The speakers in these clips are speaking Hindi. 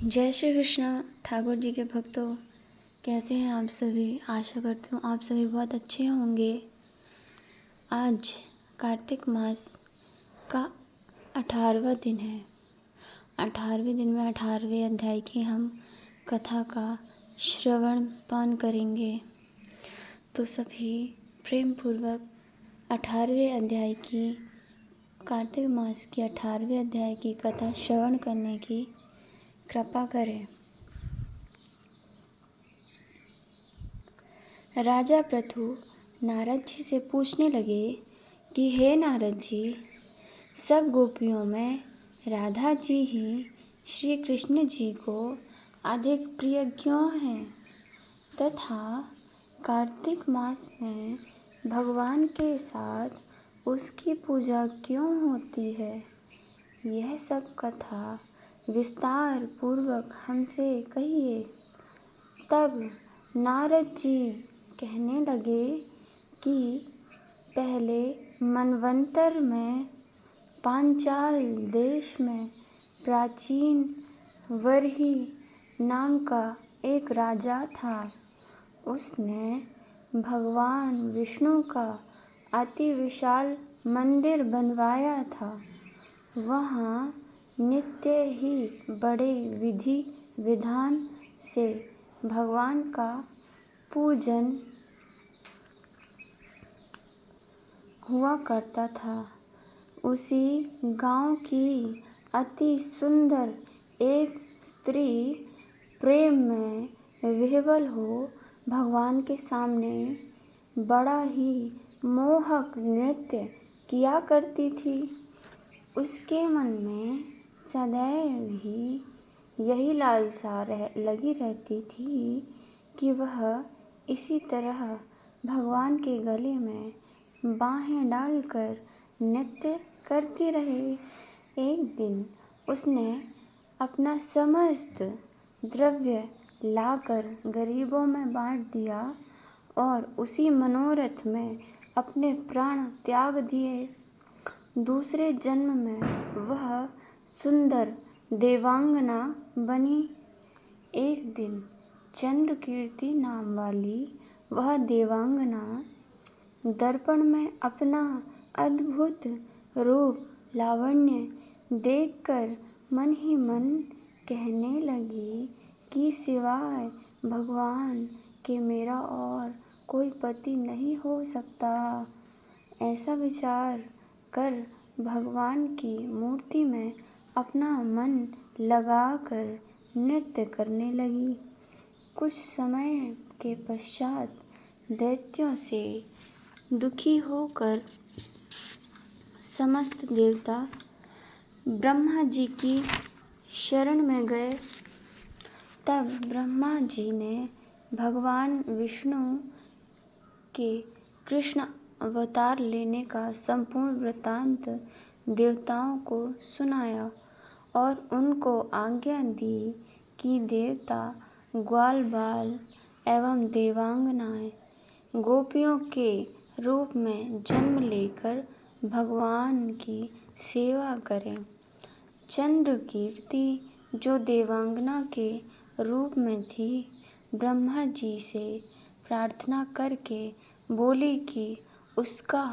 जय श्री कृष्णा ठाकुर जी के भक्तों, कैसे हैं आप सभी। आशा करती हूँ आप सभी बहुत अच्छे होंगे। आज कार्तिक मास का 18वां दिन है। 18वें दिन में 18वें अध्याय की हम कथा का श्रवण पान करेंगे। तो सभी प्रेम पूर्वक 18वें अध्याय की कार्तिक मास की 18वें अध्याय की कथा श्रवण करने की कृपा करें। राजा पृथु नारद जी से पूछने लगे कि हे नारद जी, सब गोपियों में राधा जी ही श्री कृष्ण जी को अधिक प्रिय क्यों हैं तथा कार्तिक मास में भगवान के साथ उसकी पूजा क्यों होती है। यह सब कथा विस्तार पूर्वक हमसे कहिए। तब नारद जी कहने लगे कि पहले मनवंतर में पांचाल देश में प्राचीन वरही नाम का एक राजा था। उसने भगवान विष्णु का अति विशाल मंदिर बनवाया था। वहाँ नित्य ही बड़े विधि विधान से भगवान का पूजन हुआ करता था। उसी गांव की अति सुंदर एक स्त्री प्रेम में विह्वल हो भगवान के सामने बड़ा ही मोहक नृत्य किया करती थी। उसके मन में सदैव ही यही लालसा लगी रहती थी कि वह इसी तरह भगवान के गले में बाहें डालकर नृत्य करती रहे। एक दिन उसने अपना समस्त द्रव्य लाकर गरीबों में बांट दिया और उसी मनोरथ में अपने प्राण त्याग दिए। दूसरे जन्म में वह सुंदर देवांगना बनी। एक दिन चंद्रकीर्ति नाम वाली वह देवांगना दर्पण में अपना अद्भुत रूप लावण्य देखकर मन ही मन कहने लगी कि सिवाय भगवान के मेरा और कोई पति नहीं हो सकता। ऐसा विचार कर भगवान की मूर्ति में अपना मन लगाकर नृत्य करने लगी। कुछ समय के पश्चात दैत्यों से दुखी होकर समस्त देवता ब्रह्मा जी की शरण में गए। तब ब्रह्मा जी ने भगवान विष्णु के कृष्ण अवतार लेने का संपूर्ण वृत्तांत देवताओं को सुनाया और उनको आज्ञा दी कि देवता ग्वाल बाल एवं देवांगनाएं गोपियों के रूप में जन्म लेकर भगवान की सेवा करें। चंद्रकीर्ति जो देवांगना के रूप में थी, ब्रह्मा जी से प्रार्थना करके बोली कि उसका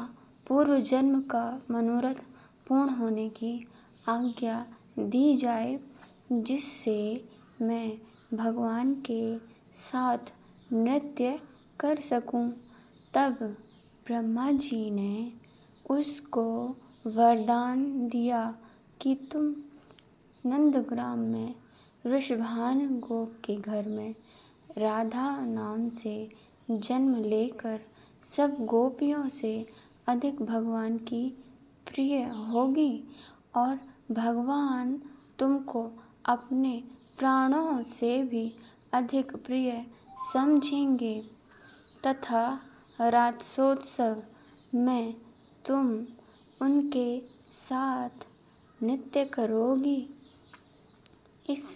पूर्व जन्म का मनोरथ पूर्ण होने की आज्ञा दी जाए, जिससे मैं भगवान के साथ नृत्य कर सकूं। तब ब्रह्मा जी ने उसको वरदान दिया कि तुम नंदग्राम में वृषभान गोप के घर में राधा नाम से जन्म लेकर सब गोपियों से अधिक भगवान की प्रिय होगी और भगवान तुमको अपने प्राणों से भी अधिक प्रिय समझेंगे तथा रात्सोत्सव में तुम उनके साथ नृत्य करोगी। इस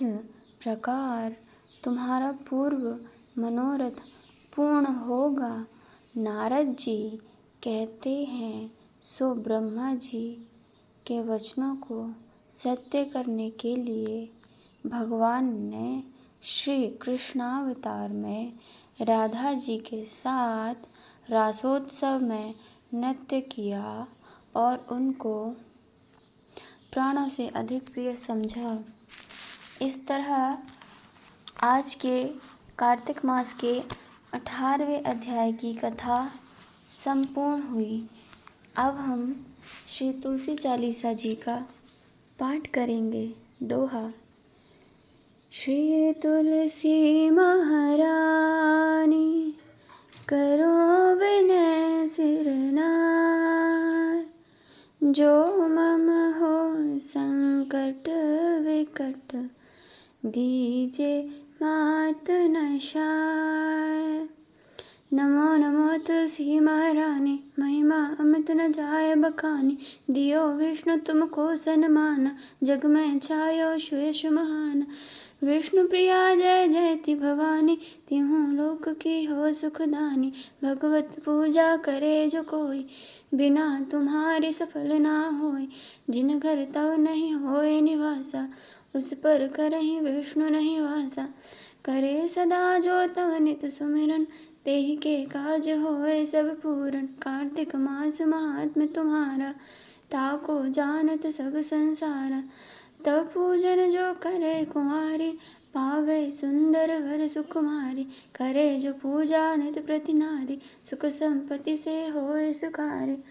प्रकार तुम्हारा पूर्व मनोरथ पूर्ण होगा। नारद जी कहते हैं, सो ब्रह्मा जी के वचनों को सत्य करने के लिए भगवान ने श्री कृष्णावतार में राधा जी के साथ रासोत्सव में नृत्य किया और उनको प्राणों से अधिक प्रिय समझा। इस तरह आज के कार्तिक मास के 18वें अध्याय की कथा संपूर्ण हुई। अब हम श्री तुलसी चालीसा जी का पाठ करेंगे। दोहा। श्री तुलसी महारानी करो विनय सिर नाय, जो मम हो संकट विकट दीजे मात नशाय। नमो नमो तुलसी महारानी, महिमा अमित न जाय बखानी। दियो विष्णु तुमको सन्मान, जग में छायो श्वेश महान। विष्णु प्रिया जय जयति भवानी, तिहु लोक की हो सुखदानी। भगवत पूजा करे जो कोई, बिना तुम्हारे सफल ना होय। जिन घर तव नहीं होय निवासा, उस पर करहि विष्णु नहीं वासा। करे सदा जो तव नित सुमिरन, तेहि के काज होय सब पूरन। कार्तिक मास महात्म्य तुम्हारा, ताको जानत सब संसारा। तव पूजन जो करे कुंवारी, पावे सुंदर वर सुकुमारी। करे जो पूजा नित प्रति नारी, सुख संपत्ति से होय सुखारी।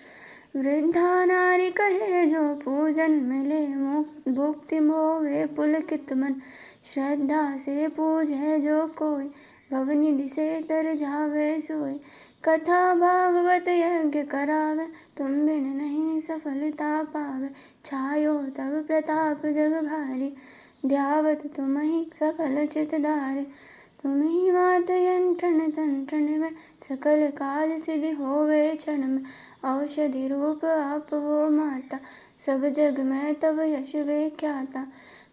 वृद्धा नारी करे जो पूजन, मिले मुक्ति मोहे पुलकित मन। श्रद्धा से पूजे जो कोई, भवनिधि से तर जावे सोई। कथा भागवत यज्ञ करावे, तुम बिन नहीं सफलता पावे। छायो तब प्रताप जग भारी, ध्यावत तुम ही सकल चितधारे। तुम ही मात यंत्रण तंत्र में, सकल काज सिद्धि होवे क्षण में। औषधि रूप आप हो माता, सब जग में तब यश विख्याता।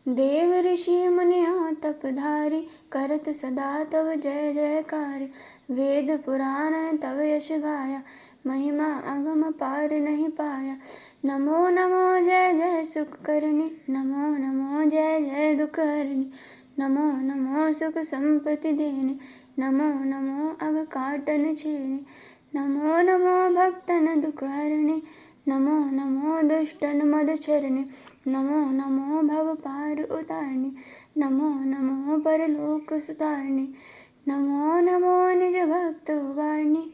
देव ऋषि मुनियों तपधारी, करत सदा तब जय जयकारी। वेद पुराण तब यश गाया, महिमा अगम पार नहीं पाया। नमो नमो जय जय सुख करनी, नमो नमो जय जय दुख हरनी। नमो नमो सुख संपत्ति देने, नमो नमो अग काटन छेने। नमो नमो भक्तन दुख हरने, नमो नमो दुष्टन मद छरने। नमो नमो भव पार उतारने, नमो नमो परलोक सुतारने। नमो नमो निज भक्त उबारने,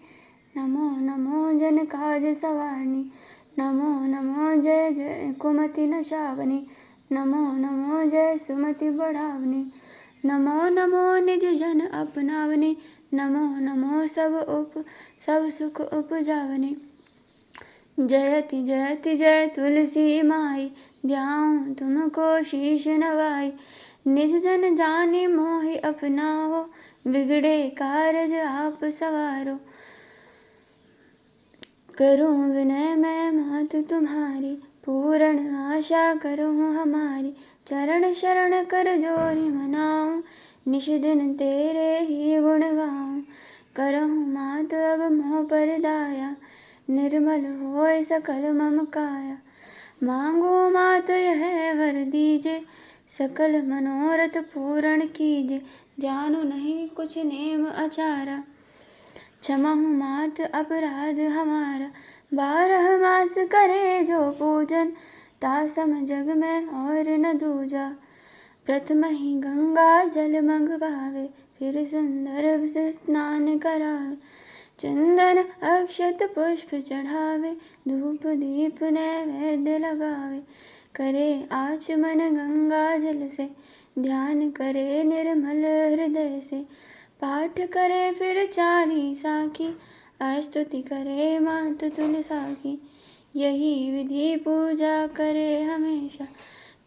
नमो नमो जन काज सवारने। नमो नमो जय जय कुमति नशावने, नमो नमो जय सुमति बढ़ावने। नमो नमो निज जन अपनावने, नमो नमो सब सुख उपजावने। जयति जयति जय तुलसी माई, ध्याऊं तुमको शीश नवाई। निज जन जाने मोहि अपनाओ, बिगड़े कारज आप सवारो। करूं विनय मैं मात तुम्हारी, पूर्ण आशा करूं हमारी। चरण शरण कर जोरी मनाऊं, निश दिन तेरे ही गुण गाऊं। करहूं मात अब मोह पर दाया, निर्मल होय सकल मम काया। मांगो मात यह वर दीजे, सकल मनोरथ पूर्ण कीजे। जानू नहीं कुछ नेम अचारा, क्षमाहु मात अपराध हमारा। 12 मास करे जो पूजन, तासम जग में और न दूजा। प्रथम ही गंगा जल मंगवावे, फिर सुंदर से स्नान करावे। चंदन अक्षत पुष्प चढ़ावे, धूप दीप नैवेद्य लगावे। करे आचमन गंगा जल से, ध्यान करे निर्मल हृदय से। पाठ करे फिर चालीसा की, स्तुति करे मात तुलसा की। यही विधि पूजा करे हमेशा,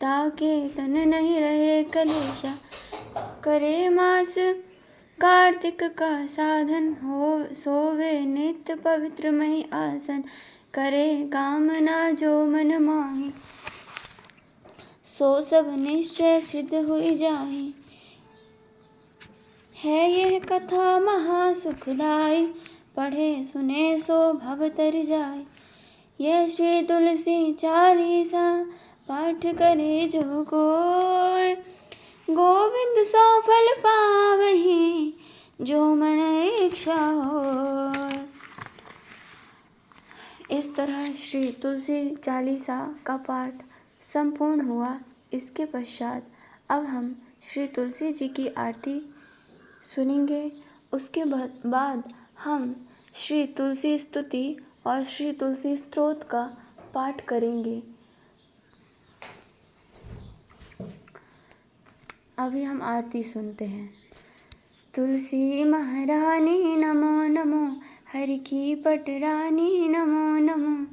ताके तन नहीं रहे कलेशा। करे मास कार्तिक का साधन, हो सोवे नित्य पवित्र मही आसन। करे कामना जो मन माही, सो सब निश्चय सिद्ध हुई जाही। है यह कथा महा सुखदाई, पढ़े सुने सो भव तर जाय। यह श्री तुलसी चालीसा, पाठ करे जो कोय। गोविंद सौ फल पावहीं, जो मन इच्छा हो। इस तरह श्री तुलसी चालीसा का पाठ संपूर्ण हुआ। इसके पश्चात अब हम श्री तुलसी जी की आरती सुनेंगे। उसके बाद हम श्री तुलसी स्तुति और श्री तुलसी स्तोत्र का पाठ करेंगे। अभी हम आरती सुनते हैं। तुलसी महारानी नमो नमो, हरि की पटरानी नमो नमो।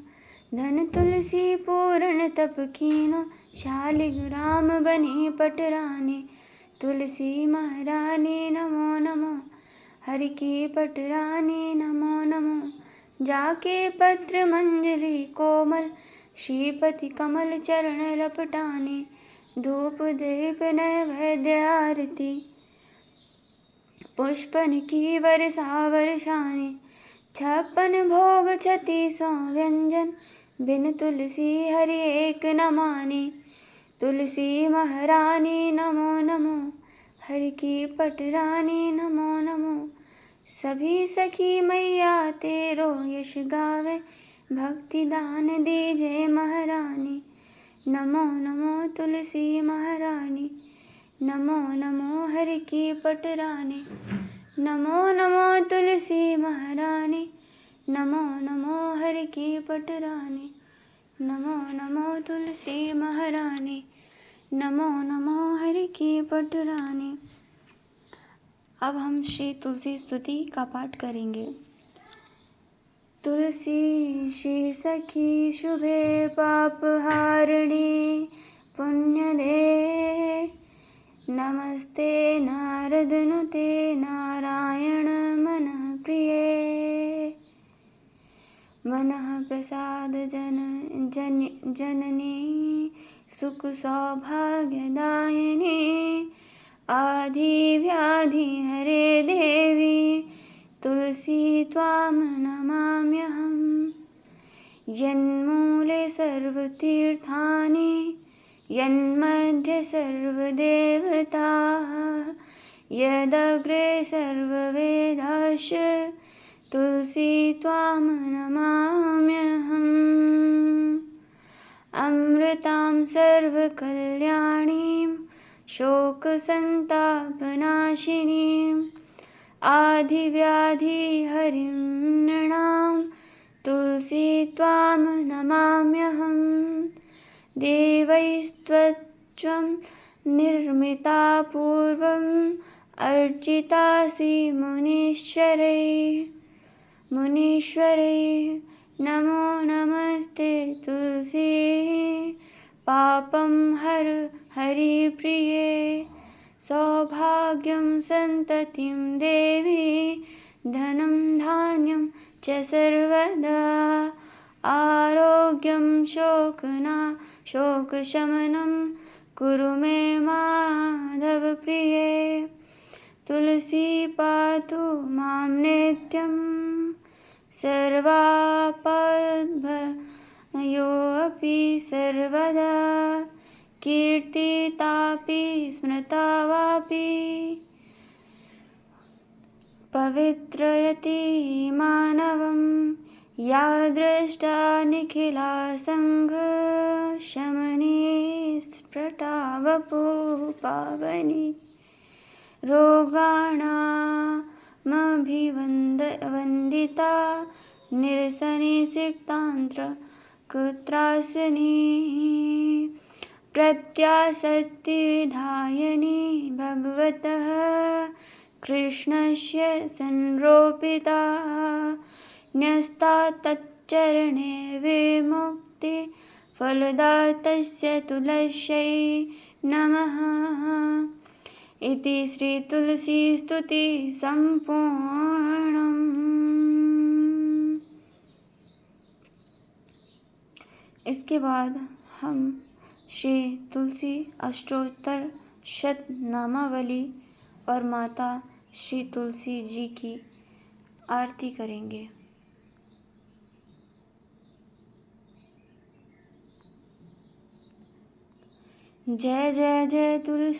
धन तुलसी पूर्ण तप कीनो, शालिग्राम बनी पटरानी। तुलसी महारानी नमो नमो, हरि की पटरानी नमो नमो। जाके पत्र मंजरी कोमल, श्रीपति कमल चरण लपटानी। धूप दीप नैवेद्य आरती, पुष्पन की वर्षा वर्षानी। 56 भोग 3600 व्यंजन, बिन तुलसी हरि एक न मानी। तुलसी महारानी नमो नमो, हरि की पटरानी नमो नमो। सभी सखी मैया तेरो यश गावे, भक्ति दान दीजे महारानी। नमो नमो तुलसी महारानी, नमो नमो हरि की पटरानी। नमो नमो तुलसी महारानी, नमो नमो हरि की पटरानी। नमो नमो तुलसी महारानी, नमो नमो हरि की पटरानी। अब हम श्री तुलसी स्तुति का पाठ करेंगे। तुलसी श्री सखी शुभे पाप हारिणी, पुण्य दे। नमस्ते नारद नुते, नारायण मन प्रिय। मनः प्रसाद जननी, सुख सौभाग्यदायिनी। आदि व्याधि हरे देवी, तुलसी त्वां नमाम्यहम्। यन्मूले सर्वतीर्थानि, यन्मध्ये सर्वदेवताः। यदग्रे सर्ववेदाश्च, तुलसी त्वां नमाम्यहम्। अमृतां सर्वकल्याणीं, शोकसन्तापनाशिनीं। आदिव्याधिहरिं नृणां, तुलसी त्वां नमाम्यहम्। देवैस्त्वं निर्मिता पूर्वम्, अर्चितासि मुनीश्वरैः। नमो नमस्ते तुलसी, पापं हर हरिप्रिये। सौभाग्यं सन्ततिं देवी, धनं धान्यं च सर्वदा। आरोग्यं शोकशमनं, कुरु मे माधव प्रिये। तुलसी पातु मां नित्यं, सर्वापद्भयोऽपि सर्वदा। कीर्तितापि स्मृता वापि, पवित्रयति मानवं। या दृष्टा निखिला सङ्घशमनी, स्फुटा वपुः पावनी। रोगाणामभिवन्दिता, निरसनी सिक्तान्त्र कुत्रासनी। प्रत्यासत्तिविधायिनी, भगवतः कृष्णस्य संरोपिता। न्यस्ता तच्चरणे विमुक्ति, फलदातस्य तुलस्यै नमः। इति श्री तुलसी स्तुति संपूर्णम्। इसके बाद हम श्री तुलसी अष्टोत्तर शतनामावली और माता श्री तुलसी जी की आरती करेंगे। जय जय जय तुलसी।